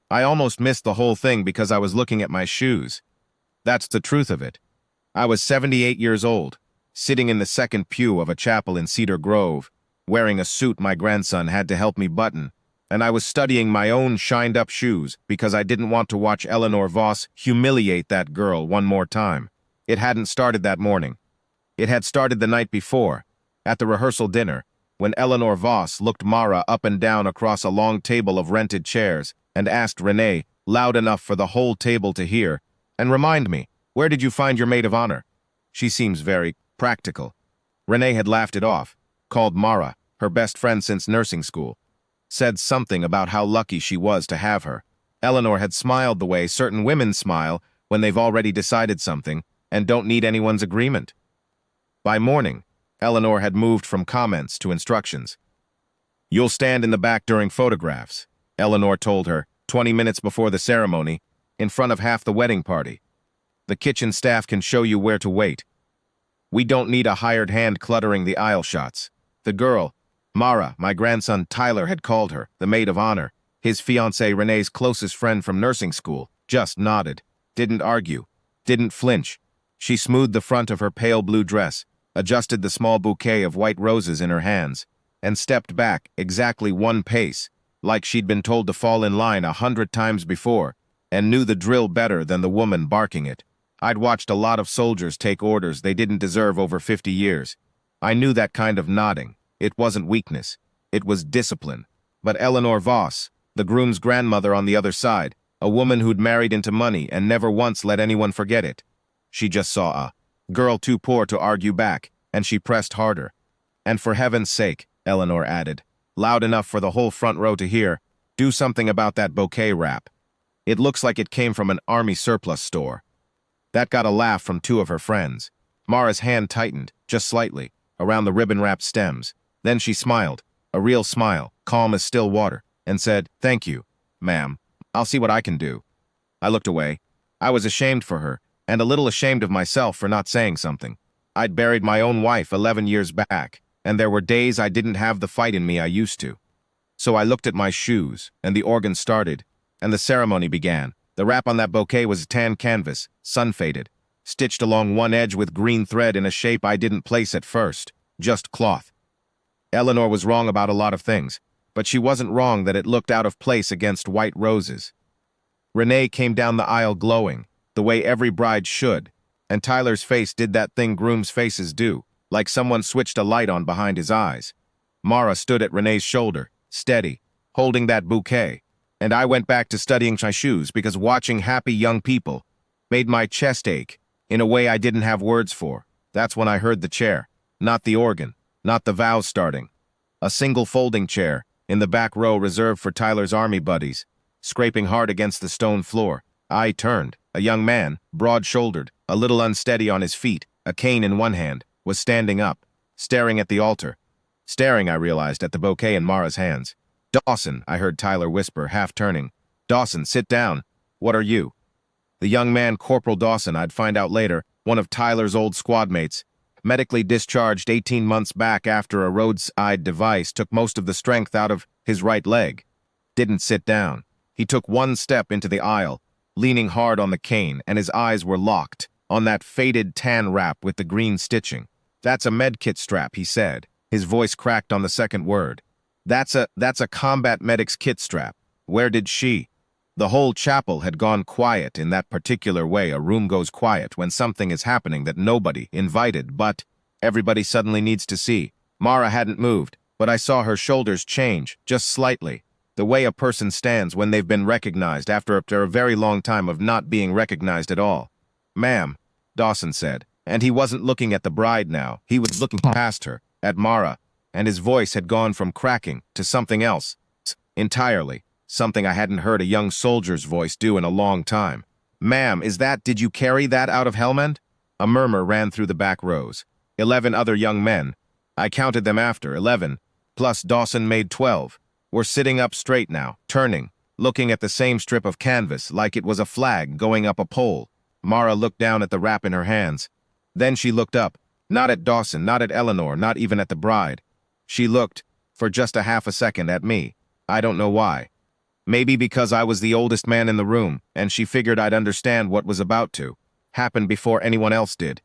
I almost missed the whole thing because I was looking at my shoes. That's the truth of it. I was 78 years old, sitting in the second pew of a chapel in Cedar Grove, wearing a suit my grandson had to help me button, and I was studying my own shined-up shoes because I didn't want to watch Eleanor Voss humiliate that girl one more time. It hadn't started that morning. It had started the night before, at the rehearsal dinner, when Eleanor Voss looked Mara up and down across a long table of rented chairs and asked Renee, loud enough for the whole table to hear, "And remind me, where did you find your maid of honor? She seems very practical." Renee had laughed it off, called Mara her best friend since nursing school, said something about how lucky she was to have her. Eleanor had smiled the way certain women smile when they've already decided something and don't need anyone's agreement. By morning, Eleanor had moved from comments to instructions. "You'll stand in the back during photographs," Eleanor told her, 20 minutes before the ceremony, in front of half the wedding party. "The kitchen staff can show you where to wait. We don't need a hired hand cluttering the aisle shots." The girl, Mara, my grandson Tyler had called her, the maid of honor, his fiancée Renee's closest friend from nursing school, just nodded, didn't argue, didn't flinch. She smoothed the front of her pale blue dress, adjusted the small bouquet of white roses in her hands, and stepped back exactly one pace, like she'd been told to fall in line 100 times before, and knew the drill better than the woman barking it. I'd watched a lot of soldiers take orders they didn't deserve over 50 years. I knew that kind of nodding. It wasn't weakness. It was discipline. But Eleanor Voss, the groom's grandmother on the other side, a woman who'd married into money and never once let anyone forget it, she just saw a girl too poor to argue back, and she pressed harder. "And for heaven's sake," Eleanor added, loud enough for the whole front row to hear, "do something about that bouquet wrap. It looks like it came from an army surplus store." That got a laugh from two of her friends. Mara's hand tightened, just slightly, around the ribbon-wrapped stems. Then she smiled, a real smile, calm as still water, and said, "Thank you, ma'am. I'll see what I can do." I looked away. I was ashamed for her, and a little ashamed of myself for not saying something. I'd buried my own wife 11 years back, and there were days I didn't have the fight in me I used to. So I looked at my shoes, and the organ started, and the ceremony began. The wrap on that bouquet was tan canvas, sun-faded, stitched along one edge with green thread in a shape I didn't place at first, just cloth. Eleanor was wrong about a lot of things, but she wasn't wrong that it looked out of place against white roses. Renee came down the aisle glowing, the way every bride should, and Tyler's face did that thing grooms' faces do, like someone switched a light on behind his eyes. Mara stood at Renee's shoulder, steady, holding that bouquet, and I went back to studying my shoes because watching happy young people made my chest ache in a way I didn't have words for. That's when I heard the chair, not the organ, not the vows starting. A single folding chair, in the back row reserved for Tyler's army buddies, scraping hard against the stone floor. I turned. A young man, broad-shouldered, a little unsteady on his feet, a cane in one hand, was standing up, staring at the altar. Staring, I realized, at the bouquet in Mara's hands. "Dawson," I heard Tyler whisper, half turning. "Dawson, sit down. What are you?" The young man, Corporal Dawson, I'd find out later, one of Tyler's old squad mates, medically discharged 18 months back after a roadside device took most of the strength out of his right leg. Didn't sit down. He took one step into the aisle, leaning hard on the cane, and his eyes were locked on that faded tan wrap with the green stitching. "That's a medkit strap," he said. His voice cracked on the second word. That's a combat medic's kit strap. Where did she?" The whole chapel had gone quiet in that particular way a room goes quiet when something is happening that nobody invited, but everybody suddenly needs to see. Mara hadn't moved, but I saw her shoulders change, just slightly, the way a person stands when they've been recognized after a very long time of not being recognized at all. "Ma'am," Dawson said, and he wasn't looking at the bride now. He was looking past her, at Mara, and his voice had gone from cracking to something else, entirely, something I hadn't heard a young soldier's voice do in a long time. "Ma'am, did you carry that out of Helmand?" A murmur ran through the back rows. 11 other young men, I counted them after, 11, plus Dawson made 12, were sitting up straight now, turning, looking at the same strip of canvas like it was a flag going up a pole. Mara looked down at the wrap in her hands. Then she looked up, not at Dawson, not at Eleanor, not even at the bride. She looked, for just a half a second, at me. I don't know why. Maybe because I was the oldest man in the room, and she figured I'd understand what was about to happen before anyone else did.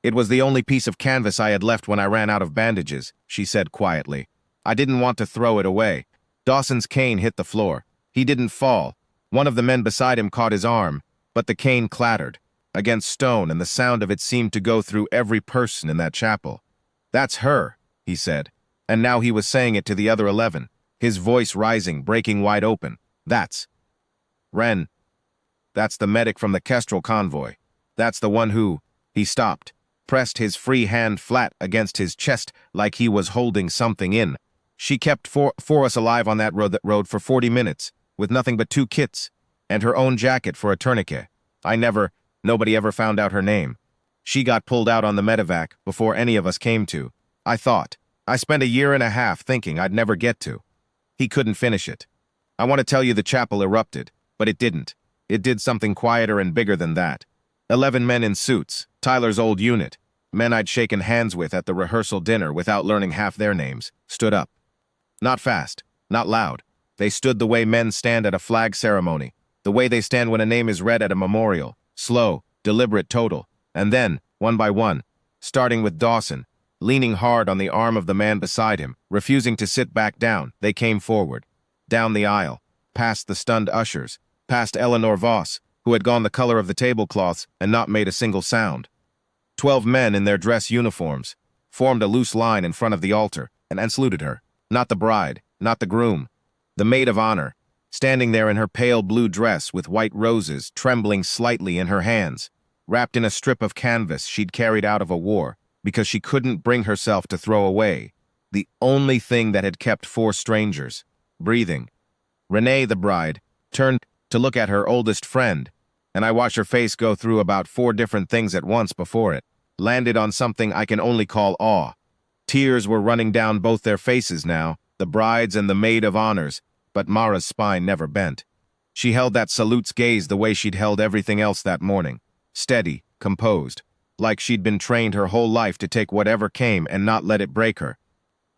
It was the only piece of canvas I had left when I ran out of bandages, she said quietly. I didn't want to throw it away. Dawson's cane hit the floor. He didn't fall. One of the men beside him caught his arm, but the cane clattered against stone, and the sound of it seemed to go through every person in that chapel. That's her, he said, and now he was saying it to the other 11, his voice rising, breaking wide open. That's Ren. That's the medic from the Kestrel convoy. That's the one who... He stopped, pressed his free hand flat against his chest like he was holding something in. She kept for us alive on that road for 40 minutes, with nothing but 2 kits, and her own jacket for a tourniquet. Nobody ever found out her name. She got pulled out on the medevac before any of us came to. I spent a year and a half thinking I'd never get to. He couldn't finish it. I want to tell you the chapel erupted, but it didn't. It did something quieter and bigger than that. 11 men in suits, Tyler's old unit, men I'd shaken hands with at the rehearsal dinner without learning half their names, stood up. Not fast, not loud. They stood the way men stand at a flag ceremony, the way they stand when a name is read at a memorial, slow, deliberate, total. And then, one by one, starting with Dawson, leaning hard on the arm of the man beside him, refusing to sit back down, they came forward. Down the aisle, past the stunned ushers, past Eleanor Voss, who had gone the color of the tablecloths and not made a single sound. 12 men in their dress uniforms formed a loose line in front of the altar and saluted her. Not the bride, not the groom, the maid of honor, standing there in her pale blue dress with white roses trembling slightly in her hands, wrapped in a strip of canvas she'd carried out of a war because she couldn't bring herself to throw away the only thing that had kept 4 strangers breathing. Renee, the bride, turned to look at her oldest friend, and I watched her face go through about 4 different things at once before it landed on something I can only call awe. Tears were running down both their faces now, the bride's and the maid of honors, but Mara's spine never bent. She held that salute's gaze the way she'd held everything else that morning, steady, composed, like she'd been trained her whole life to take whatever came and not let it break her.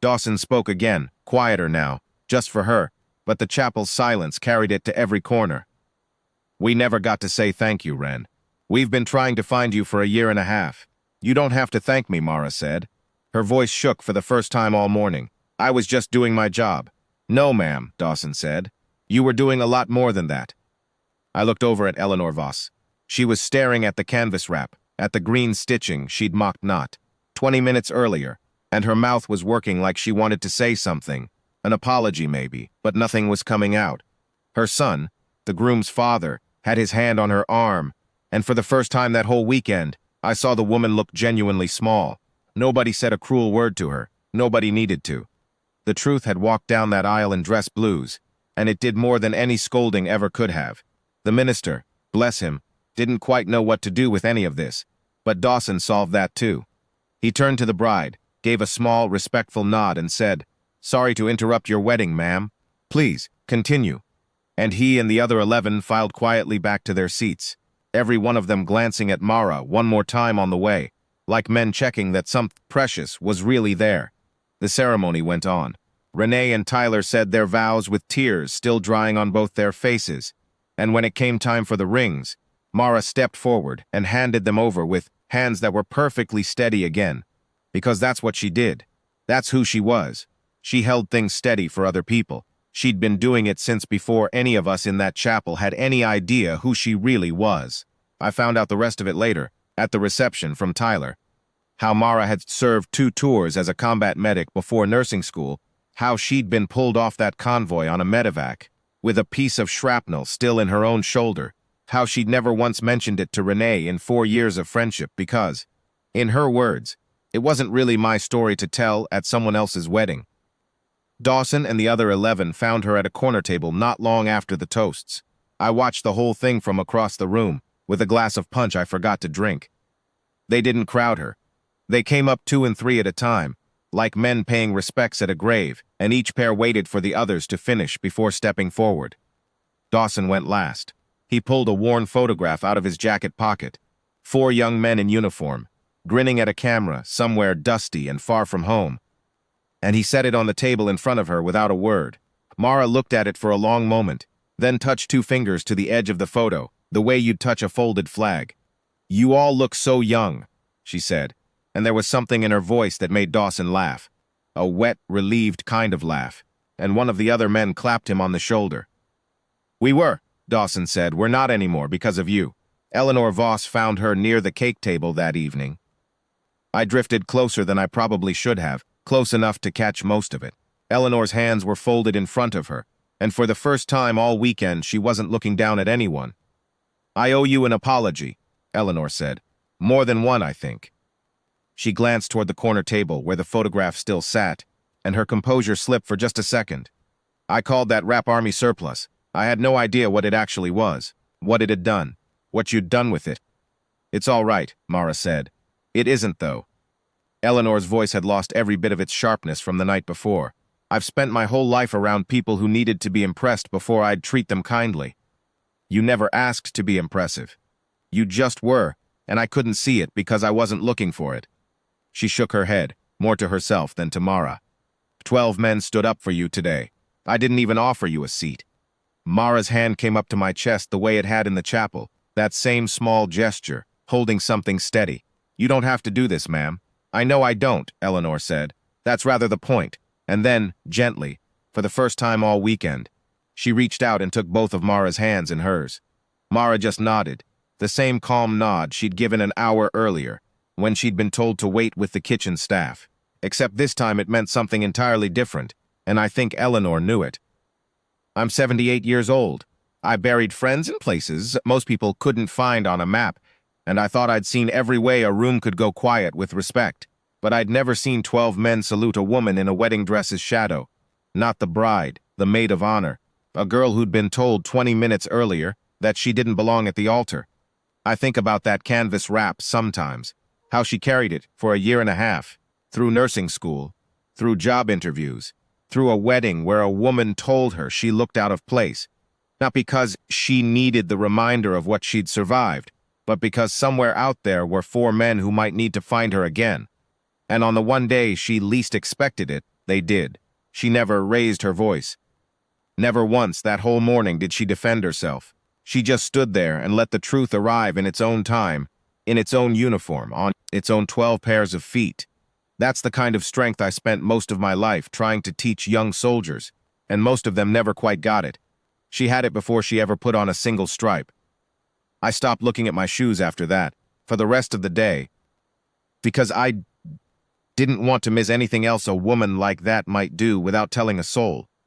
Dawson spoke again, quieter now, just for her, but the chapel's silence carried it to every corner. We never got to say thank you, Ren. We've been trying to find you for a year and a half. You don't have to thank me, Mara said. Her voice shook for the first time all morning. I was just doing my job. No, ma'am, Dawson said. You were doing a lot more than that. I looked over at Eleanor Voss. She was staring at the canvas wrap, at the green stitching she'd mocked not 20 minutes earlier, and her mouth was working like she wanted to say something, an apology maybe, but nothing was coming out. Her son, the groom's father, had his hand on her arm, and for the first time that whole weekend, I saw the woman look genuinely small. Nobody said a cruel word to her. Nobody needed to. The truth had walked down that aisle in dress blues, and it did more than any scolding ever could have. The minister, bless him, didn't quite know what to do with any of this, but Dawson solved that too. He turned to the bride, gave a small, respectful nod and said, "Sorry to interrupt your wedding, ma'am. Please, continue." And he and the other 11 filed quietly back to their seats, every one of them glancing at Mara one more time on the way, like men checking that something precious was really there. The ceremony went on. Renee and Tyler said their vows with tears still drying on both their faces, and when it came time for the rings, Mara stepped forward and handed them over with hands that were perfectly steady again, because that's what she did. That's who she was. She held things steady for other people. She'd been doing it since before any of us in that chapel had any idea who she really was. I found out the rest of it later, at the reception from Tyler. How Mara had served 2 tours as a combat medic before nursing school, how she'd been pulled off that convoy on a medevac, with a piece of shrapnel still in her own shoulder, how she'd never once mentioned it to Renee in 4 years of friendship because, in her words, it wasn't really my story to tell at someone else's wedding. Dawson and the other 11 found her at a corner table not long after the toasts. I watched the whole thing from across the room, with a glass of punch I forgot to drink. They didn't crowd her. They came up 2 and 3 at a time, like men paying respects at a grave, and each pair waited for the others to finish before stepping forward. Dawson went last. He pulled a worn photograph out of his jacket pocket. 4 young men in uniform, grinning at a camera somewhere dusty and far from home. And he set it on the table in front of her without a word. Mara looked at it for a long moment, Then touch 2 fingers to the edge of the photo, the way you'd touch a folded flag. "You all look so young," she said, and there was something in her voice that made Dawson laugh. A wet, relieved kind of laugh, and one of the other men clapped him on the shoulder. "We were," Dawson said. "We're not anymore because of you." Eleanor Voss found her near the cake table that evening. I drifted closer than I probably should have, close enough to catch most of it. Eleanor's hands were folded in front of her, and for the first time all weekend she wasn't looking down at anyone. "I owe you an apology," Eleanor said. "More than one, I think." She glanced toward the corner table where the photograph still sat, and her composure slipped for just a second. "I called that rap army surplus. I had no idea what it actually was, what it had done, what you'd done with it." "It's all right," Mara said. "It isn't, though." Eleanor's voice had lost every bit of its sharpness from the night before. "I've spent my whole life around people who needed to be impressed before I'd treat them kindly. You never asked to be impressive. You just were, and I couldn't see it because I wasn't looking for it." She shook her head, more to herself than to Mara. 12 men stood up for you today. I didn't even offer you a seat." Mara's hand came up to my chest the way it had in the chapel, that same small gesture, holding something steady. "You don't have to do this, ma'am." "I know I don't," Eleanor said. "That's rather the point." And then, gently, for the first time all weekend, she reached out and took both of Mara's hands in hers. Mara just nodded, the same calm nod she'd given an hour earlier, when she'd been told to wait with the kitchen staff. Except this time it meant something entirely different, and I think Eleanor knew it. "I'm 78 years old. I buried friends in places most people couldn't find on a map, and I thought I'd seen every way a room could go quiet with respect. But I'd never seen 12 men salute a woman in a wedding dress's shadow. Not the bride, the maid of honor, a girl who'd been told 20 minutes earlier that she didn't belong at the altar. I think about that canvas wrap sometimes, how she carried it for a year and a half, through nursing school, through job interviews, through a wedding where a woman told her she looked out of place, not because she needed the reminder of what she'd survived, but because somewhere out there were 4 men who might need to find her again. And on the one day she least expected it, they did. She never raised her voice. Never once that whole morning did she defend herself. She just stood there and let the truth arrive in its own time, in its own uniform, on its own 12 pairs of feet. That's the kind of strength I spent most of my life trying to teach young soldiers, and most of them never quite got it. She had it before she ever put on a single stripe. I stopped looking at my shoes after that, for the rest of the day, because I didn't want to miss anything else a woman like that might do without telling a soul.